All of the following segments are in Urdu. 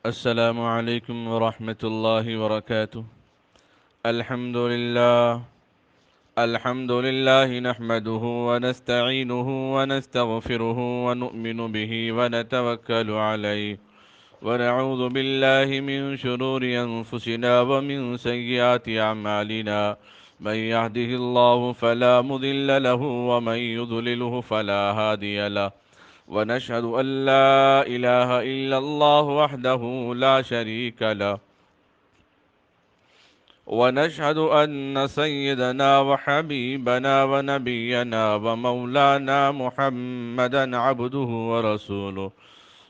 السلام عليكم ورحمة الله وبركاته. الحمد لله نحمده ونستعينه ونستغفره ونؤمن به ونتوكل عليه ونعوذ بالله من شرور أنفسنا ومن سيئات أعمالنا. من يهده الله فلا مضل له ومن يضلله فلا هادي له. ونشهد أن لا إله إلا الله وحده لا شريك له. ونشهد أن سيدنا وحبيبنا ونبينا ومولانا محمدا عبده ورسوله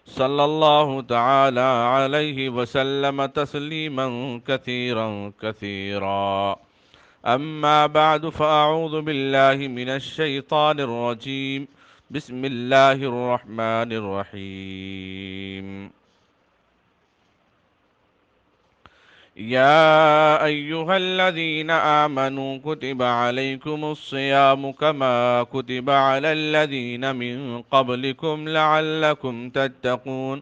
صلى الله تعالى عليه وسلم تسليما كثيرا كثيرا. أما بعد فأعوذ بالله من الشيطان الرجيم. بسم الله الرحمن الرحيم. يا أيها الذين آمنوا كتب عليكم الصيام كما كتب على الذين من قبلكم لعلكم تتقون.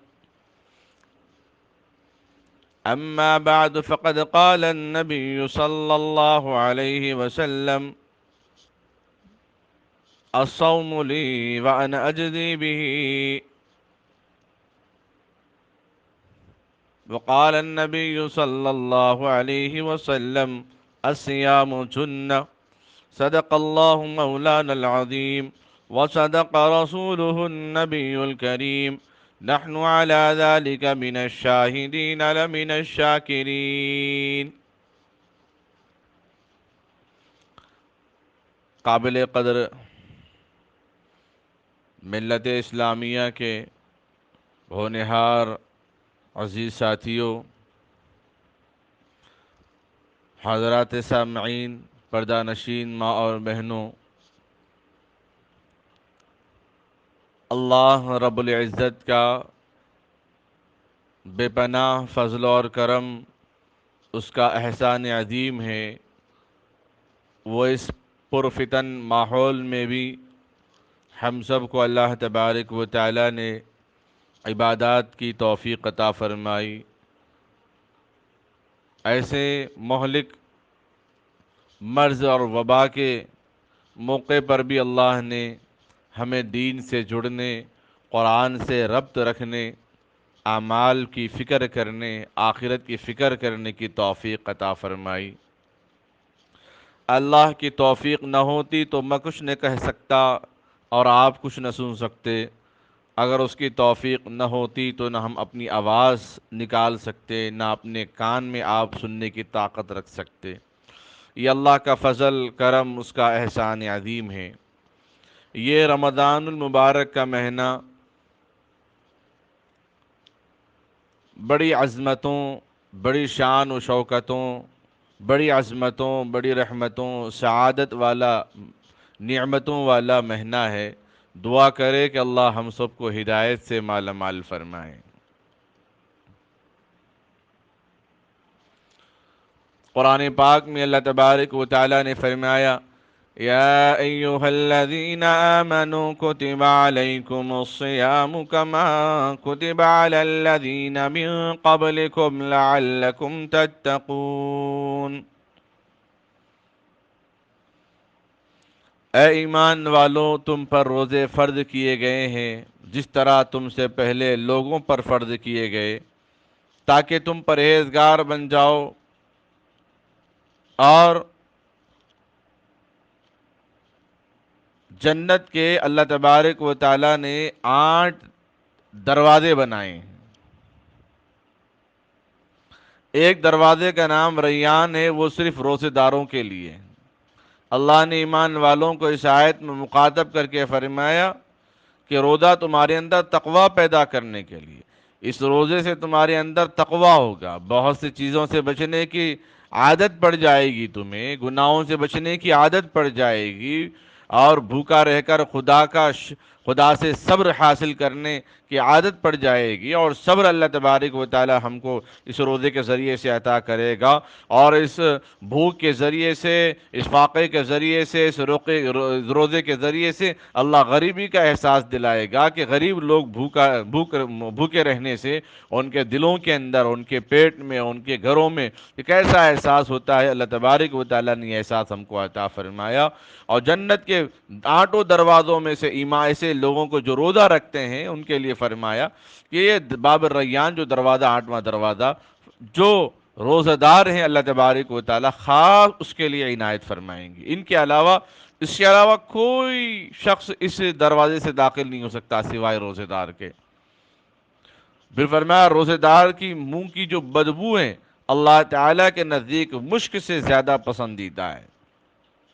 أما بعد فقد قال النبي صلى الله عليه وسلم: الصوم لي وأنا أجزي به. وقال النبي صلى الله عليه وسلم: الصيام جنة. صدق الله مولانا العظيم وصدق رسوله النبي الكريم. نحن على ذلك من الشاهدين لمن الشاكرين. قابل قدر ملت اسلامیہ کے ہونہار عزیز ساتھیوں، حضرات سامعین، پردہ نشین ماں اور بہنوں، اللہ رب العزت کا بے پناہ فضل اور کرم، اس کا احسان عظیم ہے. وہ اس پرفتن ماحول میں بھی ہم سب کو اللہ تبارک و تعالی نے عبادات کی توفیق عطا فرمائی. ایسے مہلک مرض اور وبا کے موقع پر بھی اللہ نے ہمیں دین سے جڑنے، قرآن سے ربط رکھنے، اعمال کی فکر کرنے، آخرت کی فکر کرنے کی توفیق عطا فرمائی. اللہ کی توفیق نہ ہوتی تو میں کچھ نہ کہہ سکتا اور آپ کچھ نہ سن سکتے. اگر اس کی توفیق نہ ہوتی تو نہ ہم اپنی آواز نکال سکتے، نہ اپنے کان میں آپ سننے کی طاقت رکھ سکتے. یہ اللہ کا فضل، کرم، اس کا احسان عظیم ہے. یہ رمضان المبارک کا مہینہ بڑی عظمتوں، بڑی شان و شوکتوں، بڑی عظمتوں، بڑی رحمتوں، سعادت والا، نعمتوں والا مہینہ ہے. دعا کرے کہ اللہ ہم سب کو ہدایت سے مالا مال فرمائے. قرآن پاک میں اللہ تبارک و تعالی نے فرمایا: یا ایہا الذین آمنوا کتب علیکم الصیام کما کتب علی الذین من قبلکم لعلکم تتقون. اے ایمان والو، تم پر روزے فرض کیے گئے ہیں جس طرح تم سے پہلے لوگوں پر فرض کیے گئے، تاکہ تم پرہیزگار بن جاؤ. اور جنت کے اللہ تبارک و تعالی نے 8 دروازے بنائے ہیں. ایک دروازے کا نام ریان ہے، وہ صرف روزے داروں کے لیے. اللہ نے ایمان والوں کو اس آیت میں مخاطب کر کے فرمایا کہ روزہ تمہارے اندر تقوی پیدا کرنے کے لیے. اس روزے سے تمہارے اندر تقوی ہوگا، بہت سی چیزوں سے بچنے کی عادت پڑ جائے گی، تمہیں گناہوں سے بچنے کی عادت پڑ جائے گی، اور بھوکا رہ کر خدا سے صبر حاصل کرنے کی عادت پڑ جائے گی، اور صبر اللہ تبارک و تعالی ہم کو اس روزے کے ذریعے سے عطا کرے گا، اور اس بھوک کے ذریعے سے، اس فاقے کے ذریعے سے، اس روزے کے ذریعے سے اللہ غریبی کا احساس دلائے گا کہ غریب لوگ بھوکے رہنے سے ان کے دلوں کے اندر، ان کے پیٹ میں، ان کے گھروں میں ایک ایسا احساس ہوتا ہے۔ اللہ تبارک و تعالیٰ نے یہ احساس ہم کو عطا فرمایا، اور جنت کے آٹھوں دروازوں میں سے ایسے لوگوں کو جو روزہ رکھتے ہیں ان کے لیے فرمایا کہ یہ باب الریان جو دروازہ، آٹھواں دروازہ، جو روزہ دار ہیں اللہ تبارک و تعالیٰ خاص اس کے لیے عنایت فرمائیں گے۔ اس کے علاوہ کوئی شخص اس دروازے سے داخل نہیں ہو سکتا سوائے روزے دار کے۔ پھر فرمایا روزے دار کی منہ کی جو بدبو ہے اللہ تعالیٰ کے نزدیک مشک سے زیادہ پسندیدہ ہے۔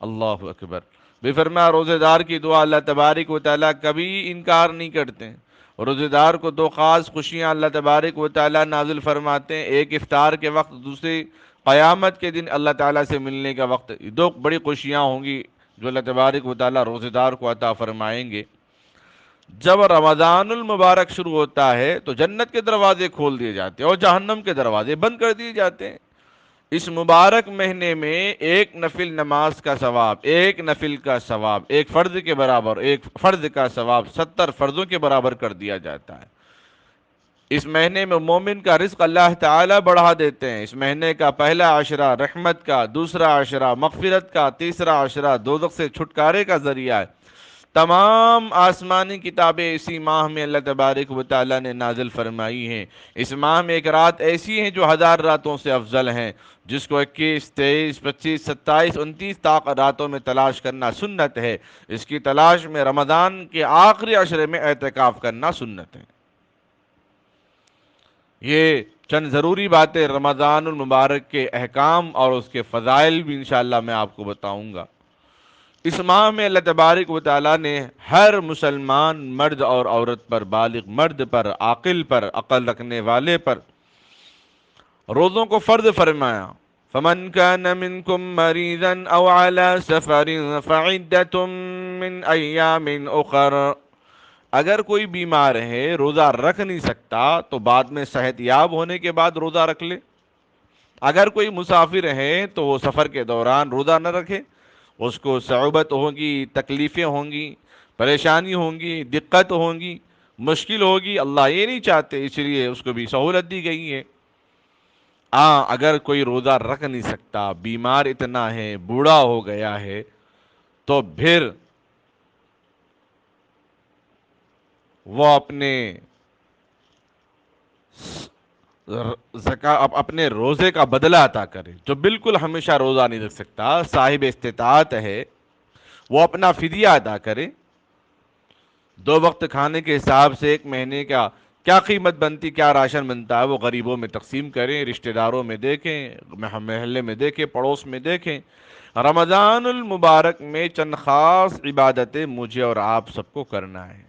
اللہ اکبر۔ بھی فرمایا روزے دار کی دعا اللہ تبارک و تعالیٰ کبھی انکار نہیں کرتے ہیں۔ روزے دار کو دو خاص خوشیاں اللہ تبارک و تعالیٰ نازل فرماتے ہیں، ایک افطار کے وقت، دوسری قیامت کے دن اللہ تعالیٰ سے ملنے کا وقت۔ دو بڑی خوشیاں ہوں گی جو اللہ تبارک و تعالیٰ روزے دار کو عطا فرمائیں گے۔ جب رمضان المبارک شروع ہوتا ہے تو جنت کے دروازے کھول دیے جاتے ہیں اور جہنم کے دروازے بند کر دیے جاتے ہیں۔ اس مبارک مہینے میں ایک نفل نماز کا ثواب، ایک نفل کا ثواب ایک فرض کے برابر، ایک فرض کا ثواب 70 فرضوں کے برابر کر دیا جاتا ہے۔ اس مہینے میں مومن کا رزق اللہ تعالیٰ بڑھا دیتے ہیں۔ اس مہینے کا پہلا عشرہ رحمت کا، دوسرا عشرہ مغفرت کا، تیسرا عشرہ دوزخ سے چھٹکارے کا ذریعہ ہے۔ تمام آسمانی کتابیں اسی ماہ میں اللہ تبارک و تعالیٰ نے نازل فرمائی ہیں۔ اس ماہ میں ایک رات ایسی ہیں جو 1000 راتوں سے افضل ہیں، جس کو 21، 23، 25، 27، 29 راتوں میں تلاش کرنا سنت ہے۔ اس کی تلاش میں رمضان کے آخری عشرے میں اعتکاف کرنا سنت ہے۔ یہ چند ضروری باتیں رمضان المبارک کے احکام اور اس کے فضائل بھی انشاءاللہ میں آپ کو بتاؤں گا۔ اس ماہ میں اللہ تبارک و تعالیٰ نے ہر مسلمان مرد اور عورت پر، بالغ مرد پر، عاقل پر، عقل رکھنے والے پر روزوں کو فرض فرمایا۔ فَمَنْ كَانَ مِنْكُمْ مَرِيضًا أَوْ عَلَى سَفَرٍ فَعِدَّةٌ مِّنْ أَيَّامٍ أُخَرَ۔ اگر کوئی بیمار ہے، روزہ رکھ نہیں سکتا، تو بعد میں صحت یاب ہونے کے بعد روزہ رکھ لے۔ اگر کوئی مسافر ہے تو وہ سفر کے دوران روزہ نہ رکھے، اس کو صعوبت ہوگی، تکلیفیں ہوں گی، پریشانی ہوں گی، دقت ہوں گی، مشکل ہوگی، اللہ یہ نہیں چاہتے، اس لیے اس کو بھی سہولت دی گئی ہے۔ اگر کوئی روزہ رکھ نہیں سکتا، بیمار اتنا ہے، بوڑھا ہو گیا ہے، تو پھر وہ اپنے روزے کا بدلہ عطا کرے۔ جو بالکل ہمیشہ روزہ نہیں رکھ سکتا، صاحب استطاعت ہے، وہ اپنا فدیہ ادا کرے۔ 2 وقت کھانے کے حساب سے ایک مہینے کا کیا قیمت بنتی، کیا راشن بنتا ہے، وہ غریبوں میں تقسیم کریں، رشتہ داروں میں دیکھیں، محلے میں دیکھیں، پڑوس میں دیکھیں۔ رمضان المبارک میں چند خاص عبادتیں مجھے اور آپ سب کو کرنا ہے،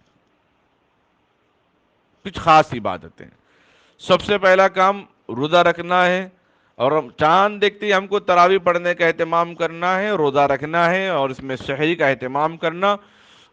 کچھ خاص عبادتیں۔ سب سے پہلا کام روزہ رکھنا ہے، اور چاند دیکھتے ہی ہم کو تراویح پڑھنے کا اہتمام کرنا ہے، روزہ رکھنا ہے، اور اس میں سحری کا اہتمام کرنا۔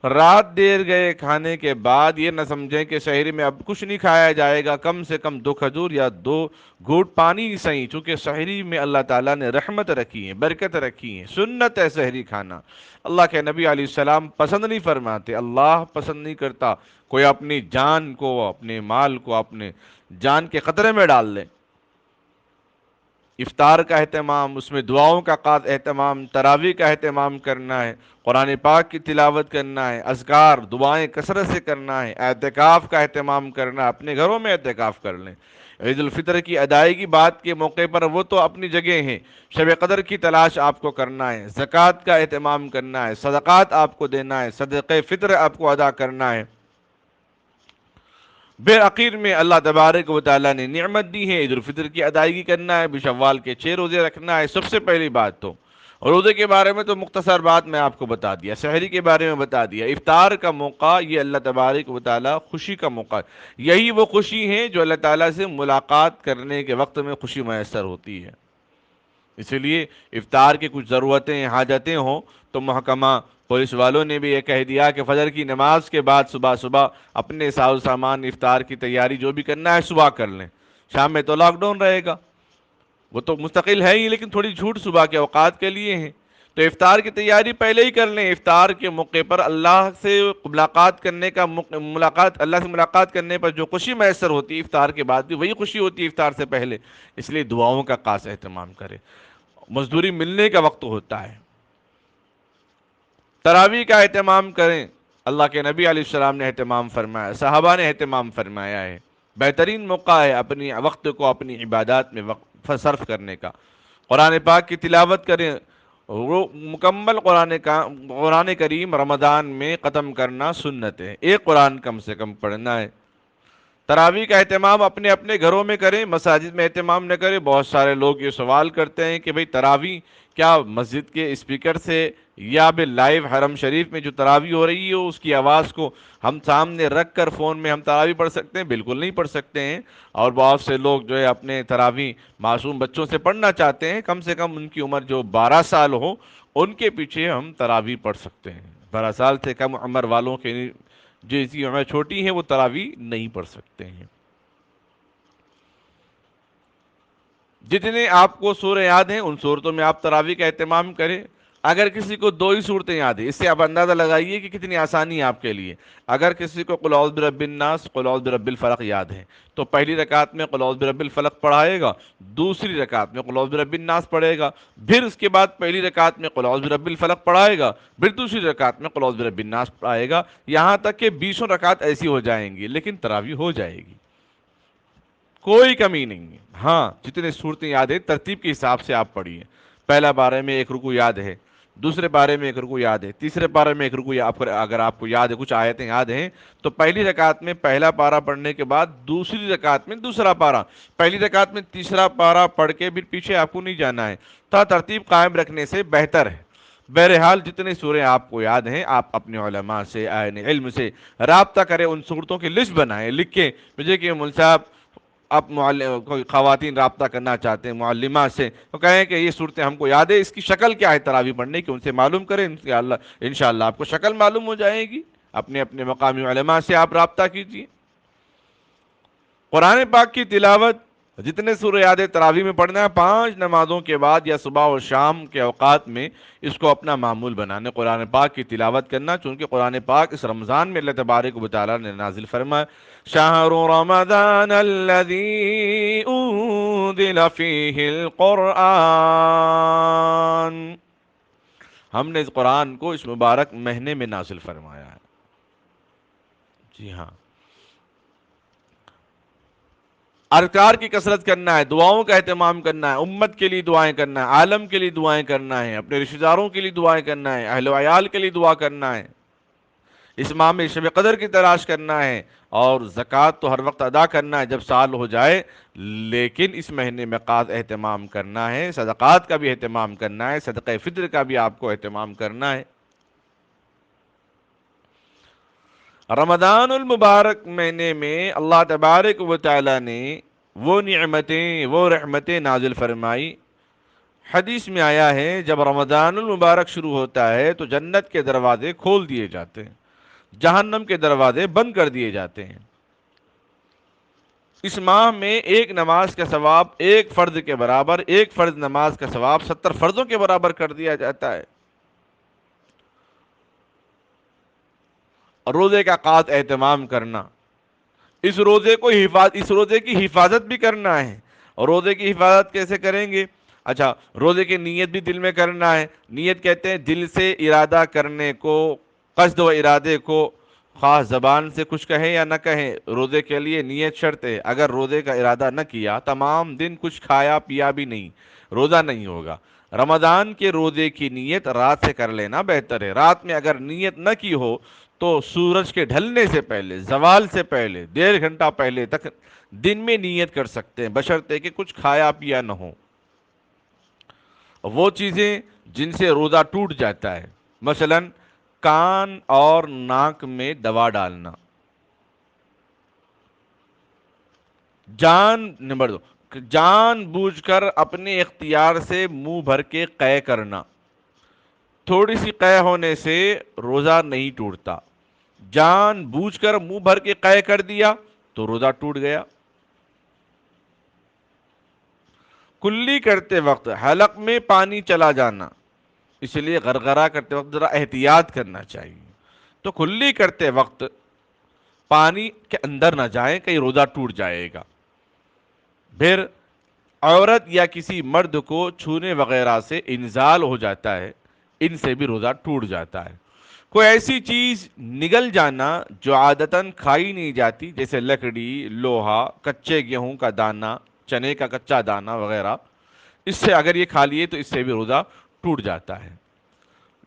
رات دیر گئے کھانے کے بعد یہ نہ سمجھیں کہ سحری میں اب کچھ نہیں کھایا جائے گا، کم سے کم 2 کھجور یا 2 گھونٹ پانی ہی صحیح، چونکہ سحری میں اللہ تعالیٰ نے رحمت رکھی ہے، برکت رکھی ہے، سنت ہے سحری کھانا۔ اللہ کے نبی علیہ السلام پسند نہیں فرماتے، اللہ پسند نہیں کرتا کوئی اپنی جان کو، اپنے مال کو، اپنے جان کے خطرے میں ڈال لے۔ افطار کا اہتمام، اس میں دعاؤں کا خاص اہتمام، تراویح کا اہتمام کرنا ہے، قرآن پاک کی تلاوت کرنا ہے، اذکار دعائیں کثرت سے کرنا ہے، اعتکاف کا اہتمام کرنا ہے، اپنے گھروں میں اعتکاف کر لیں۔ عید الفطر کی ادائیگی بات کے موقع پر وہ تو اپنی جگہ ہیں، شب قدر کی تلاش آپ کو کرنا ہے، زکوٰۃ کا اہتمام کرنا ہے، صدقات آپ کو دینا ہے، صدقہ فطر آپ کو ادا کرنا ہے۔ بالآخر میں اللہ تبارک و تعالیٰ نے نعمت دی ہے، عید الفطر کی ادائیگی کرنا ہے، شوال کے 6 روزے رکھنا ہے۔ سب سے پہلی بات تو روزے کے بارے میں تو مختصر بات میں آپ کو بتا دیا، سحری کے بارے میں بتا دیا، افطار کا موقع یہ اللہ تبارک و تعالیٰ خوشی کا موقع ہے، یہی وہ خوشی ہے جو اللہ تعالیٰ سے ملاقات کرنے کے وقت میں خوشی میسر ہوتی ہے۔ اسی لیے افطار کی کچھ ضرورتیں، حاجتیں ہوں تو محکمہ پولیس والوں نے بھی یہ کہہ دیا کہ فجر کی نماز کے بعد صبح صبح اپنے ساز سامان افطار کی تیاری جو بھی کرنا ہے صبح کر لیں، شام میں تو لاک ڈاؤن رہے گا، وہ تو مستقل ہے ہی لیکن تھوڑی چھوٹ صبح کے اوقات کے لیے ہیں، تو افطار کی تیاری پہلے ہی کر لیں۔ افطار کے موقع پر اللہ سے ملاقات کرنے کا اللہ سے ملاقات کرنے پر جو خوشی میسر ہوتی ہے افطار کے بعد بھی وہی خوشی ہوتی ہے افطار سے پہلے، اس لیے دعاؤں کا خاص اہتمام کریں۔ مزدوری ملنے کا وقت ہوتا ہے، تراویح کا اہتمام کریں، اللہ کے نبی علیہ السلام نے اہتمام فرمایا، صحابہ نے اہتمام فرمایا ہے، بہترین موقع ہے اپنی وقت کو اپنی عبادات میں صرف کرنے کا۔ قرآن پاک کی تلاوت کریں، مکمل قرآن کریم رمضان میں ختم کرنا سنت ہے، ایک قرآن کم سے کم پڑھنا ہے۔ تراویح کا اہتمام اپنے اپنے گھروں میں کریں، مساجد میں اہتمام نہ کریں۔ بہت سارے لوگ یہ سوال کرتے ہیں کہ بھئی تراویح کیا مسجد کے اسپیکر سے یا بھی لائیو حرم شریف میں جو تراویح ہو رہی ہے اس کی آواز کو ہم سامنے رکھ کر فون میں ہم تراویح پڑھ سکتے ہیں؟ بالکل نہیں پڑھ سکتے ہیں۔ اور بہت سے لوگ جو ہے اپنے تراویح معصوم بچوں سے پڑھنا چاہتے ہیں، کم سے کم ان کی عمر جو 12 سال ہو ان کے پیچھے ہم تراویح پڑھ سکتے ہیں۔ 12 سال سے کم عمر والوں کے جس کی عمر چھوٹی ہیں وہ تراویح نہیں پڑھ سکتے ہیں۔ جتنے آپ کو سورہ یاد ہیں ان صورتوں میں آپ تراویح کا اہتمام کریں۔ اگر کسی کو 2 ہی صورتیں یاد ہیں، اس سے آپ اندازہ لگائیے کہ کتنی آسانی ہے آپ کے لیے۔ اگر کسی کو قل اعوذ برب الناس، قل اعوذ برب الفلق یاد ہے تو پہلی رکعت میں قل اعوذ برب الفلق پڑھائے گا، دوسری رکعت میں قل اعوذ برب الناس پڑھے گا، پھر اس کے بعد پہلی رکعت میں قل اعوذ برب الفلق پڑھائے گا، پھر دوسری رکعت میں قل اعوذ برب الناس پڑھائے گا، یہاں تک کہ 20 رکعت ایسی ہو جائیں گی، لیکن تراویح ہو جائے گی، کوئی کمی نہیں ہے۔ ہاں جتنے صورتیں یاد ہیں ترتیب کے حساب سے آپ پڑھیے۔ پہلا پارے میں ایک رکوع یاد ہے، دوسرے پارے میں ایک رکوع یاد ہے، تیسرے پارے میں ایک رکوع اگر آپ کو یاد ہے، کچھ آیتیں یاد ہیں تو پہلی رکعت میں پہلا پارہ پڑھنے کے بعد دوسری رکعت میں دوسرا پارہ، پہلی رکعت میں تیسرا پارہ پڑھ کے بھی پیچھے آپ کو نہیں جانا ہے، تا ترتیب قائم رکھنے سے بہتر ہے۔ بہرحال جتنے سوریں آپ کو یاد ہیں آپ اپنے علماء سے، اہل علم سے رابطہ کریں، ان صورتوں کی لسٹ بنائیں، لکھیں مجھے کہ مول صاحب آپ کوئی خواتین رابطہ کرنا چاہتے ہیں معلمات سے تو کہیں کہ یہ صورتیں ہم کو یاد ہے، اس کی شکل کیا ہے تراویح پڑھنے کی، ان سے معلوم کریں، انشاءاللہ آپ کو شکل معلوم ہو جائے گی۔ اپنے اپنے مقامی علماء سے آپ رابطہ کیجیے۔ قرآن پاک کی تلاوت جتنے سورہ یاد ہے تراویح میں پڑھنا ہے، 5 نمازوں کے بعد یا صبح اور شام کے اوقات میں اس کو اپنا معمول بنانا، قرآن پاک کی تلاوت کرنا، چونکہ قرآن پاک اس رمضان میں اللہ تبارک و تعالیٰ نے نازل فرمایا شہر رمضان الذی انزل فیہ القرآن، ہم نے اس قرآن کو اس مبارک مہینے میں نازل فرمایا ہے۔ جی ہاں، اذکار کی کثرت کرنا ہے، دعاؤں کا اہتمام کرنا ہے، امت کے لیے دعائیں کرنا ہے، عالم کے لیے دعائیں کرنا ہے، اپنے رشتہ داروں کے لیے دعائیں کرنا ہے، اہل و عیال کے لیے دعا کرنا ہے، اس ماہ میں شب قدر کی تلاش کرنا ہے، اور زکوٰۃ تو ہر وقت ادا کرنا ہے جب سال ہو جائے، لیکن اس مہینے میں خاص اہتمام کرنا ہے، صدقات کا بھی اہتمام کرنا ہے، صدقہ فطر کا بھی آپ کو اہتمام کرنا ہے۔ رمضان المبارک مہینے میں اللہ تبارک و تعالیٰ نے وہ نعمتیں، وہ رحمتیں نازل فرمائی۔ حدیث میں آیا ہے جب رمضان المبارک شروع ہوتا ہے تو جنت کے دروازے کھول دیے جاتے ہیں، جہنم کے دروازے بند کر دیے جاتے ہیں۔ اس ماہ میں ایک نماز کا ثواب ایک فرض کے برابر، ایک فرض نماز کا ثواب 70 فرضوں کے برابر کر دیا جاتا ہے۔ روزے کا خاص اہتمام کرنا، اس روزے کی حفاظت بھی کرنا ہے۔ اور روزے کی حفاظت کیسے کریں گے؟ اچھا، روزے کی نیت بھی دل میں کرنا ہے۔ نیت کہتے ہیں دل سے ارادہ کرنے کو، قصد و ارادے کو، خاص زبان سے کچھ کہیں یا نہ کہیں، روزے کے لیے نیت شرط ہے۔ اگر روزے کا ارادہ نہ کیا، تمام دن کچھ کھایا پیا بھی نہیں، روزہ نہیں ہوگا۔ رمضان کے روزے کی نیت رات سے کر لینا بہتر ہے۔ رات میں اگر نیت نہ کی ہو تو سورج کے ڈھلنے سے پہلے، زوال سے پہلے 1.5 گھنٹہ پہلے تک دن میں نیت کر سکتے ہیں، بشرطے کہ کچھ کھایا پیا نہ ہو۔ وہ چیزیں جن سے روزہ ٹوٹ جاتا ہے، مثلا کان اور ناک میں دوا ڈالنا، نمبر 2 جان بوجھ کر اپنے اختیار سے منہ بھر کے قے کرنا، تھوڑی سی قے ہونے سے روزہ نہیں ٹوٹتا، جان بوجھ کر منہ بھر کے قے کر دیا تو روزہ ٹوٹ گیا۔ کلی کرتے وقت حلق میں پانی چلا جانا، اس لیے غرغرہ کرتے وقت ذرا احتیاط کرنا چاہیے، تو کلی کرتے وقت پانی کے اندر نہ جائیں، کہیں روزہ ٹوٹ جائے گا۔ پھر عورت یا کسی مرد کو چھونے وغیرہ سے انزال ہو جاتا ہے، ان سے بھی روزہ ٹوٹ جاتا ہے۔ کوئی ایسی چیز نگل جانا جو عادتاً کھائی نہیں جاتی، جیسے لکڑی، لوہا، کچے گیہوں کا دانہ، چنے کا کچا دانہ وغیرہ، اس سے اگر یہ کھا لیے تو اس سے بھی روزہ ٹوٹ جاتا ہے۔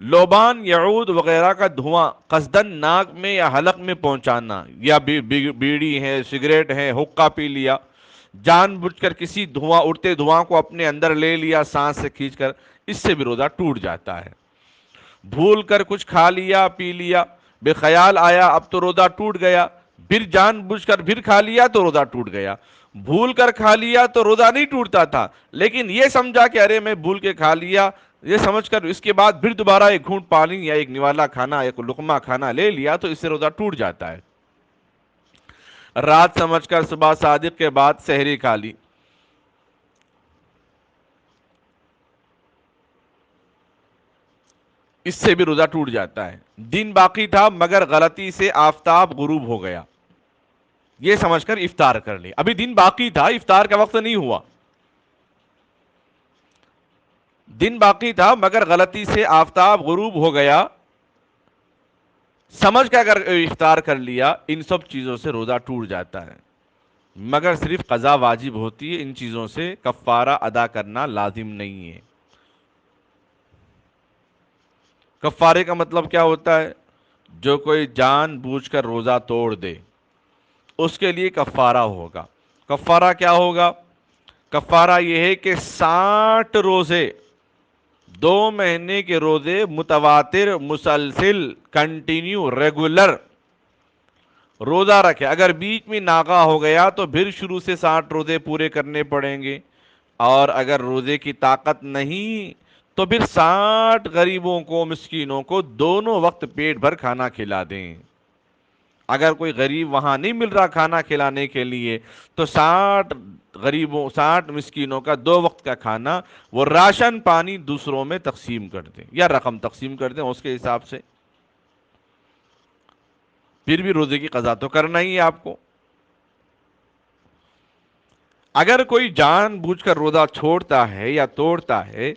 لوبان یعود وغیرہ کا دھواں قصدن ناک میں یا حلق میں پہنچانا، یا بیڑی ہے، سگریٹ ہے، حقہ پی لیا، جان بوجھ کر کسی اڑتے دھواں کو اپنے اندر لے لیا سانس سے کھینچ کر، اس سے بھی روزہ ٹوٹ جاتا ہے۔ بھول کر کچھ کھا لیا، پی لیا، بے خیال آیا اب تو روزہ ٹوٹ گیا، پھر جان بوجھ کر پھر کھا لیا تو روزہ ٹوٹ گیا۔ بھول کر کھا لیا تو روزہ نہیں ٹوٹتا تھا، لیکن یہ سمجھا کہ ارے میں بھول کے کھا لیا، یہ سمجھ کر اس کے بعد پھر دوبارہ ایک گھونٹ پانی یا ایک نوالا کھانا، ایک لقمہ کھانا لے لیا تو اس سے روزہ ٹوٹ جاتا ہے۔ رات سمجھ کر صبح صادق کے بعد سحری کھا لی، اس سے بھی روزہ ٹوٹ جاتا ہے۔ دن باقی تھا مگر غلطی سے آفتاب غروب ہو گیا، یہ سمجھ کر افطار کر لی، ابھی دن باقی تھا، افطار کا وقت نہیں ہوا، دن باقی تھا مگر غلطی سے آفتاب غروب ہو گیا، سمجھ کے اگر افطار کر لیا، ان سب چیزوں سے روزہ ٹوٹ جاتا ہے، مگر صرف قضا واجب ہوتی ہے، ان چیزوں سے کفارہ ادا کرنا لازم نہیں ہے۔ کفارے کا مطلب کیا ہوتا ہے؟ جو کوئی جان بوجھ کر روزہ توڑ دے اس کے لیے کفارہ ہوگا۔ کفارہ کیا ہوگا؟ کفارہ یہ ہے کہ 60 روزے، 2 مہینے کے روزے متواتر، مسلسل، کنٹینیو، ریگولر روزہ رکھے۔ اگر بیچ میں ناغہ ہو گیا تو پھر شروع سے 60 روزے پورے کرنے پڑیں گے، اور اگر روزے کی طاقت نہیں تو پھر 60 غریبوں کو، مسکینوں کو دونوں وقت پیٹ بھر کھانا کھلا دیں۔ اگر کوئی غریب وہاں نہیں مل رہا کھانا کھلانے کے لیے تو 60 غریبوں، 60 مسکینوں کا 2 وقت کا کھانا وہ راشن پانی دوسروں میں تقسیم کر دیں، یا رقم تقسیم کر دیں اس کے حساب سے، پھر بھی روزے کی قضا تو کرنا ہی ہے آپ کو۔ اگر کوئی جان بوجھ کر روزہ چھوڑتا ہے یا توڑتا ہے،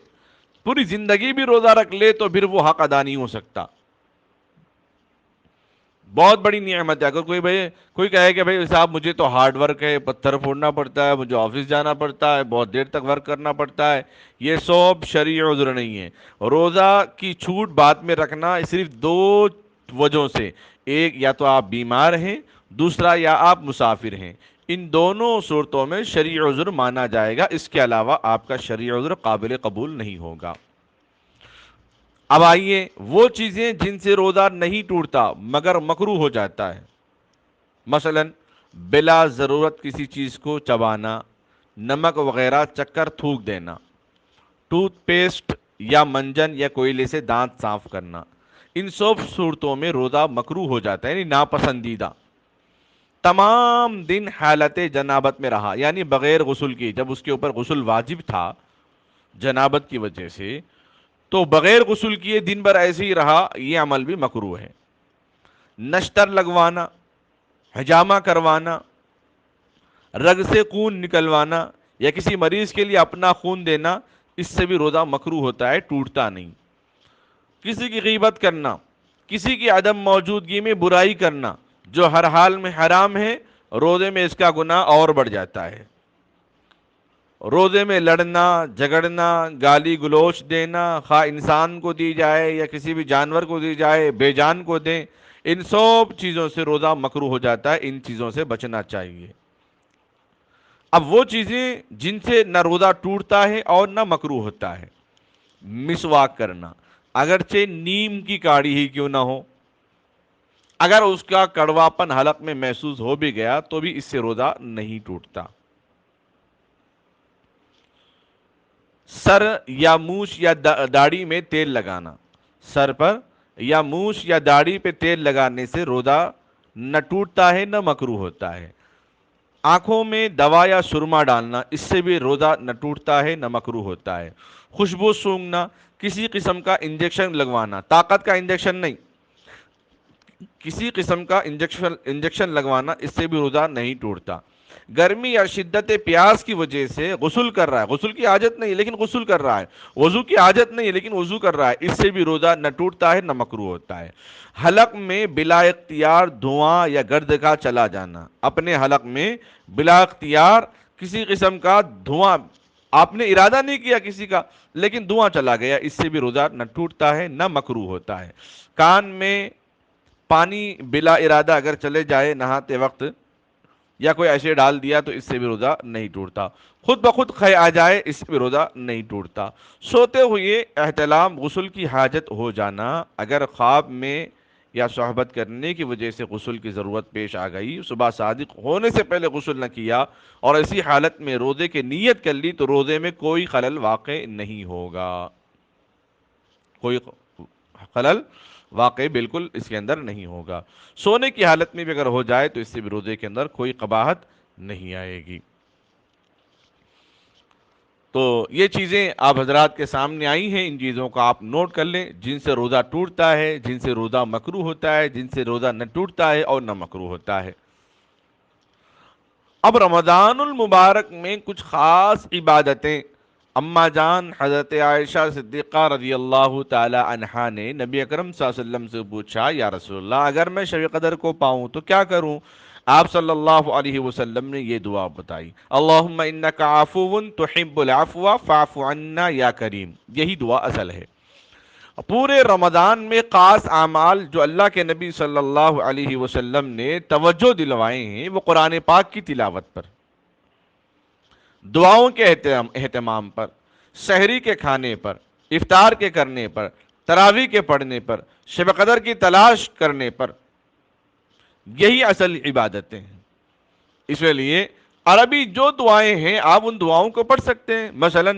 پوری زندگی بھی روزہ رکھ لے تو پھر وہ حق ادا نہیں ہو سکتا۔ بہت بڑی نعمت ہے۔ اگر کوئی کہے کہ بھائی صاحب مجھے تو ہارڈ ورک ہے، پتھر پھوڑنا پڑتا ہے، مجھے آفس جانا پڑتا ہے، بہت دیر تک ورک کرنا پڑتا ہے، یہ سب شرعی عذر نہیں ہے۔ روزہ کی چھوٹ بعد میں رکھنا صرف 2 وجہوں سے، ایک یا تو آپ بیمار ہیں، دوسرا یا آپ مسافر ہیں، ان دونوں صورتوں میں شرعی عذر مانا جائے گا، اس کے علاوہ آپ کا شرعی عذر قابل قبول نہیں ہوگا۔ اب آئیے وہ چیزیں جن سے روزہ نہیں ٹوٹتا مگر مکروہ ہو جاتا ہے، مثلا بلا ضرورت کسی چیز کو چبانا، نمک وغیرہ چکھ کر تھوک دینا، ٹوتھ پیسٹ یا منجن یا کوئلے سے دانت صاف کرنا، ان سب صورتوں میں روزہ مکروہ ہو جاتا ہے، یعنی ناپسندیدہ۔ تمام دن حالت جنابت میں رہا، یعنی بغیر غسل کی، جب اس کے اوپر غسل واجب تھا جنابت کی وجہ سے، تو بغیر غسل کیے دن بھر ایسے ہی رہا، یہ عمل بھی مکروہ ہے۔ نشتر لگوانا، حجامہ کروانا، رگ سے خون نکلوانا یا کسی مریض کے لیے اپنا خون دینا، اس سے بھی روزہ مکروہ ہوتا ہے، ٹوٹتا نہیں۔ کسی کی غیبت کرنا، کسی کی عدم موجودگی میں برائی کرنا، جو ہر حال میں حرام ہے، روزے میں اس کا گناہ اور بڑھ جاتا ہے۔ روزے میں لڑنا، جھگڑنا، گالی گلوچ دینا، خواہ انسان کو دی جائے یا کسی بھی جانور کو دی جائے، بے جان کو دیں، ان سب چیزوں سے روزہ مکروہ ہو جاتا ہے، ان چیزوں سے بچنا چاہیے۔ اب وہ چیزیں جن سے نہ روزہ ٹوٹتا ہے اور نہ مکروہ ہوتا ہے، مسواک کرنا، اگرچہ نیم کی کاڑی ہی کیوں نہ ہو، اگر اس کا کڑواپن حلق میں محسوس ہو بھی گیا تو بھی اس سے روزہ نہیں ٹوٹتا۔ سر یا مونچھ یا داڑھی میں تیل لگانا، سر پر یا مونچھ یا داڑھی پہ تیل لگانے سے روزہ نہ ٹوٹتا ہے نہ مکروہ ہوتا ہے۔ آنکھوں میں دوا یا سرما ڈالنا، اس سے بھی روزہ نہ ٹوٹتا ہے نہ مکروہ ہوتا ہے۔ خوشبو سونگھنا، کسی قسم کا انجیکشن لگوانا، طاقت کا انجیکشن نہیں، کسی قسم کا انجیکشن لگوانا، اس سے بھی روزہ نہیں ٹوٹتا۔ گرمی یا شدت پیاس کی وجہ سے غسل کر رہا ہے، غسل کی حاجت نہیں لیکن غسل کر رہا ہے، وضو کی حاجت نہیں لیکن وضو کر رہا ہے، اس سے بھی روزہ نہ ٹوٹتا ہے نہ مکروہ ہوتا ہے۔ حلق میں بلا اختیار دھواں یا گرد کا چلا جانا، اپنے حلق میں بلا اختیار کسی قسم کا دھواں، آپ نے ارادہ نہیں کیا کسی کا لیکن دھواں چلا گیا، اس سے بھی روزہ نہ ٹوٹتا ہے نہ مکروہ ہوتا ہے۔ کان میں پانی بلا ارادہ اگر چلے جائے نہاتے وقت یا کوئی ایسے ڈال دیا تو اس سے بھی روزہ نہیں ٹوٹتا۔ خود بخود خے آ جائے، اس سے بھی روزہ نہیں ٹوٹتا۔ سوتے ہوئے احتلام غسل کی حاجت ہو جانا، اگر خواب میں یا صحبت کرنے کی وجہ سے غسل کی ضرورت پیش آ گئی، صبح صادق ہونے سے پہلے غسل نہ کیا اور ایسی حالت میں روزے کی نیت کر لی تو روزے میں کوئی خلل واقع نہیں ہوگا، کوئی خلل واقع بالکل اس کے اندر نہیں ہوگا۔ سونے کی حالت میں بھی اگر ہو جائے تو اس سے بھی روزے کے اندر کوئی قباحت نہیں آئے گی۔ تو یہ چیزیں آپ حضرات کے سامنے آئی ہیں، ان چیزوں کو آپ نوٹ کر لیں، جن سے روزہ ٹوٹتا ہے، جن سے روزہ مکروہ ہوتا ہے، جن سے روزہ نہ ٹوٹتا ہے اور نہ مکروہ ہوتا ہے۔ اب رمضان المبارک میں کچھ خاص عبادتیں، اما جان حضرت عائشہ صدیقہ رضی اللہ تعالی عنہا نے نبی اکرم صلی اللہ علیہ وسلم سے پوچھا، یا رسول اللہ اگر میں شب قدر کو پاؤں تو کیا کروں؟ آپ صلی اللہ علیہ وسلم نے یہ دعا بتائی، اللہم انک عفو تحب العفو فاعف عنا یا کریم، یہی دعا اصل ہے۔ پورے رمضان میں خاص اعمال جو اللہ کے نبی صلی اللہ علیہ وسلم نے توجہ دلوائے ہیں وہ قرآن پاک کی تلاوت پر، دعاؤں کے اہتمام پر، سحری کے کھانے پر، افطار کے کرنے پر، تراویح کے پڑھنے پر، شب قدر کی تلاش کرنے پر، یہی اصل عبادتیں ہیں۔ اس لیے عربی جو دعائیں ہیں آپ ان دعاؤں کو پڑھ سکتے ہیں، مثلا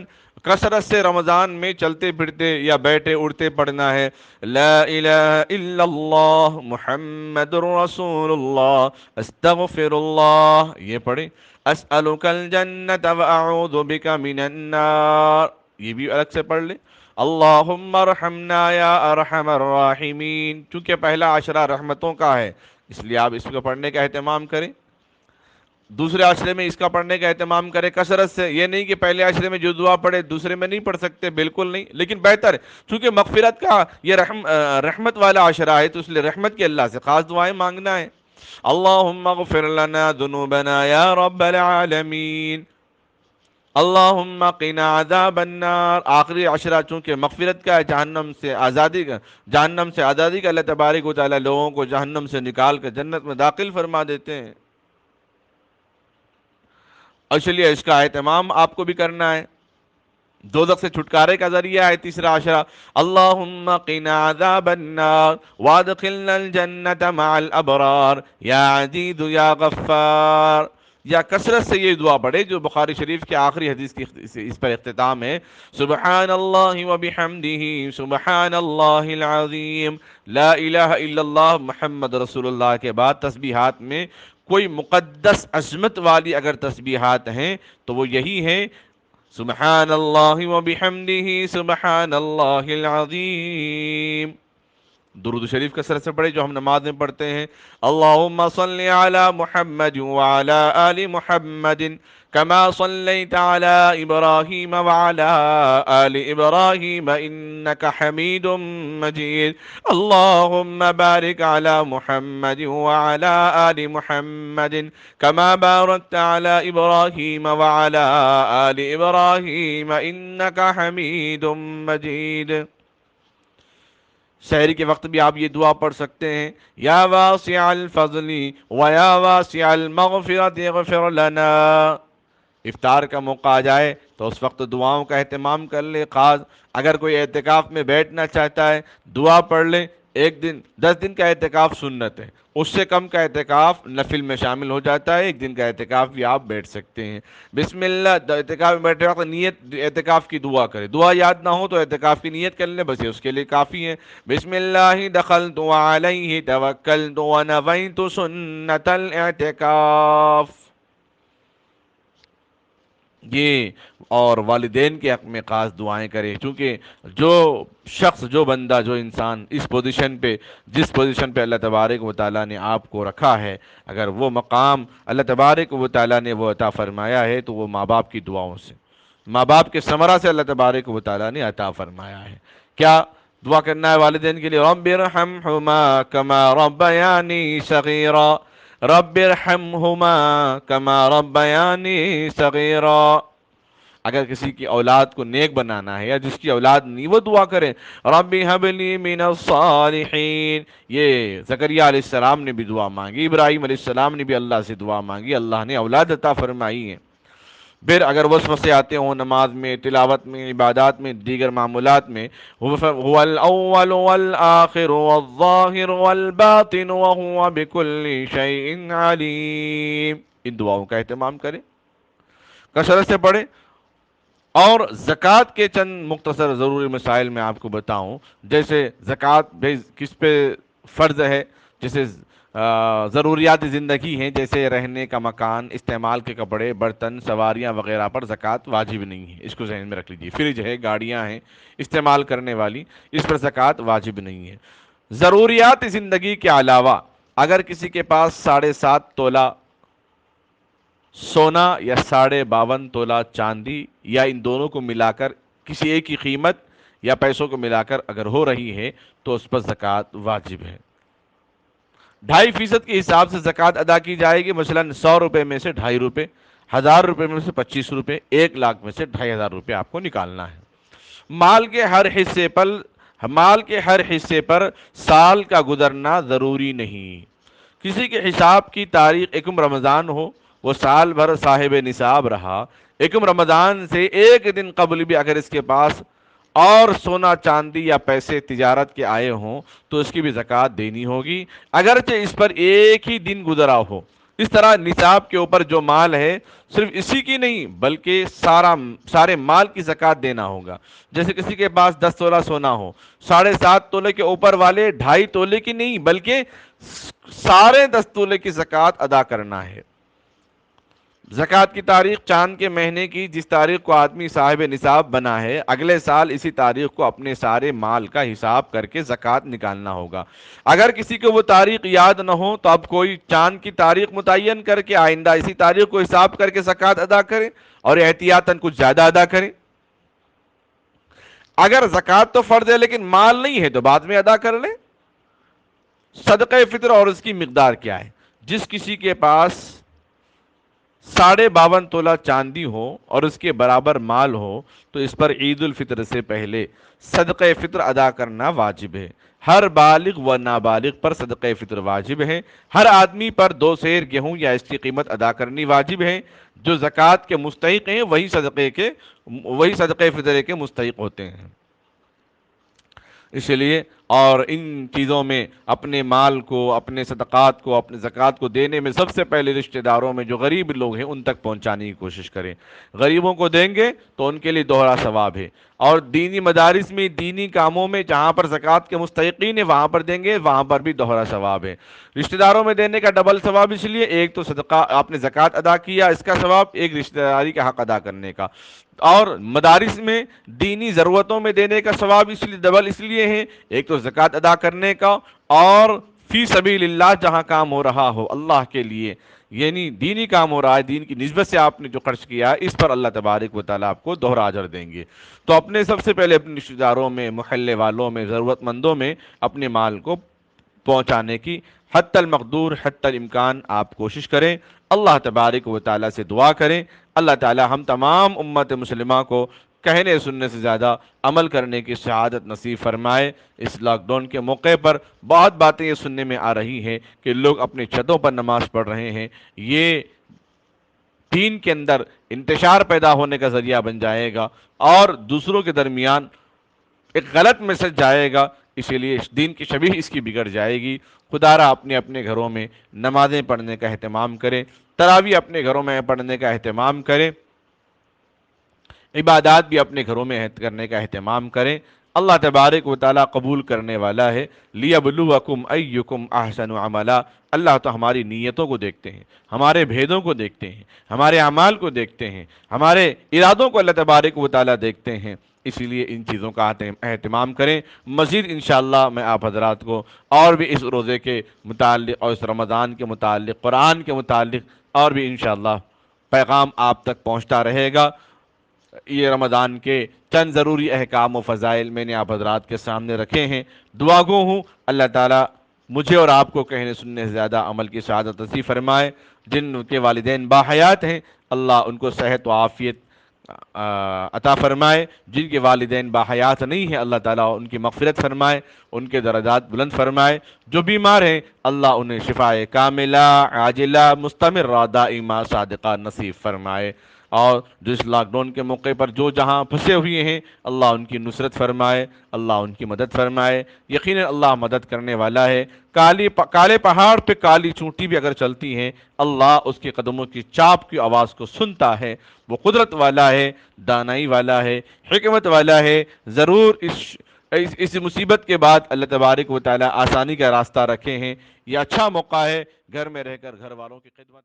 کثرت سے رمضان میں چلتے پھرتے یا بیٹھے اڑتے پڑھنا ہے، لا الہ الا اللہ محمد رسول اللہ استغفر اللہ، یہ پڑھیں۔ اسألک الجنت واعوذ بک من النار، یہ بھی الگ سے پڑھ لیں۔ اللہم ارحمنا یا ارحم الراحمین، چونکہ پہلا عشرہ رحمتوں کا ہے اس لیے آپ اس کو پڑھنے کا اہتمام کریں، دوسرے عشرے میں اس کا پڑھنے کا اہتمام کرے کثرت سے۔ یہ نہیں کہ پہلے عشرے میں جو دعا پڑھے دوسرے میں نہیں پڑھ سکتے، بالکل نہیں، لیکن بہتر ہے چونکہ مغفرت کا یہ رحمت والا عشرہ ہے تو اس لیے رحمت کے اللہ سے خاص دعائیں مانگنا ہے۔ اللہم اغفر لنا ذنوبنا یا رب العالمین، اللہم قنا عذاب النار، آخری عشرہ چونکہ مغفرت کا ہے، جہنم سے آزادی کا اللہ تبارک و تعالی لوگوں کو جہنم سے نکال کر جنت میں داخل فرما دیتے ہیں، اس لیے اس کا اہتمام آپ کو بھی کرنا ہے۔ دوزخ سے چھٹکارے کا ذریعہ ہے تیسرا عشرہ، اللہم قنا عذاب النار وادخلنا الجنت مع الابرار یا عزیز یا غفار، یا کثرت سے یہ دعا پڑھے جو بخاری شریف کے آخری حدیث کی اس پر اختتام ہے، سبحان اللہ وبحمدہ سبحان اللہ العظیم، لا الہ الا اللہ محمد رسول اللہ کے بعد تسبیحات میں کوئی مقدس عظمت والی اگر تسبیحات ہیں تو وہ یہی ہیں، سبحان اللہ وبحمدہ سبحان اللہ العظیم۔ درود شریف کثرت سے پڑھے جو ہم نماز میں پڑھتے ہیں، اللہم صلی علی محمد وعلی آل محمد کما صلیت علی ابراہیم وعلی آل ابراہیم انک حمید مجید، اللہم بارک علی محمد وعلی آل محمد کما بارکت علی ابراہیم وعلی آل ابراہیم انک حمید مجید۔ سحری کے وقت بھی آپ یہ دعا پڑھ سکتے ہیں، یا واسع الفضل و یا واسع المغفرت اغفر لنا۔ افطار کا موقع آ جائے تو اس وقت دعاؤں کا اہتمام کر لے، خاص اگر کوئی اعتکاف میں بیٹھنا چاہتا ہے دعا پڑھ لے، ایک دن 10 دن کا اعتکاف سنت ہے، اس سے کم کا اعتکاف نفل میں شامل ہو جاتا ہے، ایک دن کا اعتکاف بھی آپ بیٹھ سکتے ہیں۔ بسم اللہ، اعتکاف میں بیٹھے وقت نیت اعتکاف کی دعا کرے، دعا یاد نہ ہو تو اعتکاف کی نیت کر لیں، بس یہ اس کے لیے کافی ہے۔ بسم اللہ دخلت علیہ توکلت ونویت سنت الاعتکاف، یہ اور والدین کے حق میں خاص دعائیں کرے، چونکہ جو شخص، جو بندہ، جو انسان اس پوزیشن پہ، جس پوزیشن پہ اللہ تبارک و تعالیٰ نے آپ کو رکھا ہے، اگر وہ مقام اللہ تبارک و تعالیٰ نے وہ عطا فرمایا ہے تو وہ ماں باپ کی دعاؤں سے، ماں باپ کے ثمرہ سے اللہ تبارک و تعالیٰ نے عطا فرمایا ہے۔ کیا دعا کرنا ہے والدین کے لیے؟ رب ارحمہما کما ربیانی صغیرا، رب ارحمہما کما ربیانی صغیرا۔ اگر کسی کی اولاد کو نیک بنانا ہے یا جس کی اولاد نہیں، وہ دعا کریں رب ہب لی من الصالحین۔ یہ زکریا علیہ السلام نے بھی دعا مانگی، ابراہیم علیہ السلام نے بھی اللہ سے دعا مانگی، اللہ نے اولاد عطا فرمائی ہے۔ پھر اگر وسوسے آتے ہوں نماز میں، تلاوت میں، عبادات میں، دیگر معمولات میں، هو الاول والآخر والظاہر والباطن وهو بكل شيء علیم، ان دعاؤں کا اہتمام کریں، کثرت سے پڑھیں۔ اور زکوٰۃ کے چند مختصر ضروری مسائل میں آپ کو بتاؤں، جیسے زکوٰۃ کس پہ فرض ہے، جیسے ضروریات زندگی ہیں، جیسے رہنے کا مکان، استعمال کے کپڑے، برتن، سواریاں وغیرہ پر زکوٰۃ واجب نہیں ہے، اس کو ذہن میں رکھ لیجیے۔ فریج ہے، گاڑیاں ہیں استعمال کرنے والی، اس پر زکوٰۃ واجب نہیں ہے۔ ضروریات زندگی کے علاوہ اگر کسی کے پاس 7.5 تولہ سونا یا 52.5 تولہ چاندی یا ان دونوں کو ملا کر کسی ایک کی قیمت یا پیسوں کو ملا کر اگر ہو رہی ہے تو اس پر زکوٰۃ واجب ہے۔ 2.5% کے حساب سے زکوٰۃ ادا کی جائے گی، مثلا 100 روپے میں سے 2.5 روپے، 1000 روپے میں سے 25 روپے، 1 لاکھ میں سے 2500 روپے آپ کو نکالنا ہے۔ مال کے ہر حصے پر سال کا گزرنا ضروری نہیں۔ کسی کے حساب کی تاریخ یکم رمضان ہو، وہ سال بھر صاحب نصاب رہا، یکم رمضان سے ایک دن قبل بھی اگر اس کے پاس اور سونا چاندی یا پیسے تجارت کے آئے ہوں تو اس کی بھی زکوٰۃ دینی ہوگی، اگرچہ اس پر ایک ہی دن گزرا ہو۔ اس طرح نصاب کے اوپر جو مال ہے صرف اسی کی نہیں بلکہ سارے مال کی زکوٰۃ دینا ہوگا۔ جیسے کسی کے پاس 10 تولہ سونا ہو، 7.5 تولے کے اوپر والے 2.5 تولے کی نہیں بلکہ سارے 10 تولے کی زکوٰۃ ادا کرنا ہے۔ زکوٰۃ کی تاریخ چاند کے مہینے کی جس تاریخ کو آدمی صاحب نصاب بنا ہے، اگلے سال اسی تاریخ کو اپنے سارے مال کا حساب کر کے زکوٰۃ نکالنا ہوگا۔ اگر کسی کو وہ تاریخ یاد نہ ہو تو اب کوئی چاند کی تاریخ متعین کر کے آئندہ اسی تاریخ کو حساب کر کے زکوٰۃ ادا کرے اور احتیاطاً کچھ زیادہ ادا کرے۔ اگر زکوٰۃ تو فرض ہے لیکن مال نہیں ہے تو بعد میں ادا کر لیں۔ صدقہ فطر اور اس کی مقدار کیا ہے؟ جس کسی کے پاس 52.5 تولہ چاندی ہو اور اس کے برابر مال ہو تو اس پر عید الفطر سے پہلے صدقہ فطر ادا کرنا واجب ہے۔ ہر بالغ و نابالغ پر صدقہ فطر واجب ہے۔ ہر آدمی پر 2 سیر گیہوں یا اس کی قیمت ادا کرنی واجب ہے۔ جو زکوٰۃ کے مستحق ہیں وہی صدقہ فطر کے مستحق ہوتے ہیں۔ اس لیے اور ان چیزوں میں اپنے مال کو، اپنے صدقات کو، اپنے زکوٰۃ کو دینے میں سب سے پہلے رشتہ داروں میں جو غریب لوگ ہیں ان تک پہنچانے کی کوشش کریں۔ غریبوں کو دیں گے تو ان کے لیے دوہرا ثواب ہے، اور دینی مدارس میں، دینی کاموں میں جہاں پر زکوٰۃ کے مستحقین ہیں وہاں پر دیں گے، وہاں پر بھی دوہرا ثواب ہے۔ رشتہ داروں میں دینے کا ڈبل ثواب اس لیے، ایک تو صدقہ آپ نے زکوٰۃ ادا کیا اس کا ثواب، ایک رشتہ داری کا حق ادا کرنے کا، اور مدارس میں دینی ضرورتوں میں دینے کا ثواب اس لیے ڈبل اس لیے ہے، ایک تو زکوٰۃ ادا کرنے کا، اور فی سبیل اللہ جہاں کام ہو رہا ہو اللہ کے لیے، یعنی دینی کام ہو رہا ہے، دین کی نسبت سے آپ نے جو خرچ کیا ہے اس پر اللہ تبارک و تعالیٰ آپ کو دوہرا اجر دیں گے۔ تو اپنے سب سے پہلے اپنے رشتہ داروں میں، محلے والوں میں، ضرورت مندوں میں اپنے مال کو پہنچانے کی حتی المقدور، حتی الامکان آپ کوشش کریں۔ اللہ تبارک و تعالیٰ سے دعا کریں، اللہ تعالیٰ ہم تمام امت مسلمہ کو کہنے سننے سے زیادہ عمل کرنے کی سعادت نصیب فرمائے۔ اس لاک ڈاؤن کے موقع پر بہت باتیں یہ سننے میں آ رہی ہیں کہ لوگ اپنی چھتوں پر نماز پڑھ رہے ہیں، یہ دین کے اندر انتشار پیدا ہونے کا ذریعہ بن جائے گا اور دوسروں کے درمیان ایک غلط میسج جائے گا اسی لیے اس دین کی شبیہ اس کی بگڑ جائے گی۔ خدا را اپنے اپنے گھروں میں نمازیں پڑھنے کا اہتمام کریں، تراویح اپنے گھروں میں پڑھنے کا اہتمام کریں، عبادات بھی اپنے گھروں میں کرنے کا اہتمام کریں۔ اللہ تبارک و تعالیٰ قبول کرنے والا ہے۔ لِيَبْلُوَكُمْ أَيُّكُمْ أَحْسَنُ عَمَلًا۔ اللہ تو ہماری نیتوں کو دیکھتے ہیں، ہمارے بھیدوں کو دیکھتے ہیں، ہمارے اعمال کو دیکھتے ہیں، ہمارے ارادوں کو اللہ تبارک و تعالیٰ دیکھتے ہیں۔ اسی لیے ان چیزوں کا اہتمام کریں۔ مزید انشاءاللہ میں آپ حضرات کو اور بھی اس روزے کے متعلق اور اس رمضان کے متعلق، قرآن کے متعلق اور بھی انشاءاللہ پیغام آپ تک پہنچتا رہے گا۔ یہ رمضان کے چند ضروری احکام و فضائل میں نے آپ حضرات کے سامنے رکھے ہیں۔ دعا گو ہوں اللہ تعالیٰ مجھے اور آپ کو کہنے سننے سے زیادہ عمل کی سعادت نصیب فرمائے۔ جن کے والدین باحیات ہیں اللہ ان کو صحت و عافیت عطا فرمائے، جن کے والدین باحیات نہیں ہیں اللہ تعالیٰ ان کی مغفرت فرمائے، ان کے درجات بلند فرمائے۔ جو بیمار ہیں اللہ انہیں شفائے کاملہ عاجلہ مستمرہ دائمہ صادقہ نصیب فرمائے، اور جو اس لاک ڈاؤن کے موقع پر جو جہاں پھنسے ہوئے ہیں اللہ ان کی نصرت فرمائے، اللہ ان کی مدد فرمائے۔ یقیناً اللہ مدد کرنے والا ہے۔ کالے پہاڑ پہ کالی چونٹی بھی اگر چلتی ہیں اللہ اس کے قدموں کی چاپ کی آواز کو سنتا ہے۔ وہ قدرت والا ہے، دانائی والا ہے، حکمت والا ہے۔ ضرور اس مصیبت کے بعد اللہ تبارک و تعالیٰ آسانی کا راستہ رکھے ہیں۔ یہ اچھا موقع ہے گھر میں رہ کر گھر والوں کی خدمت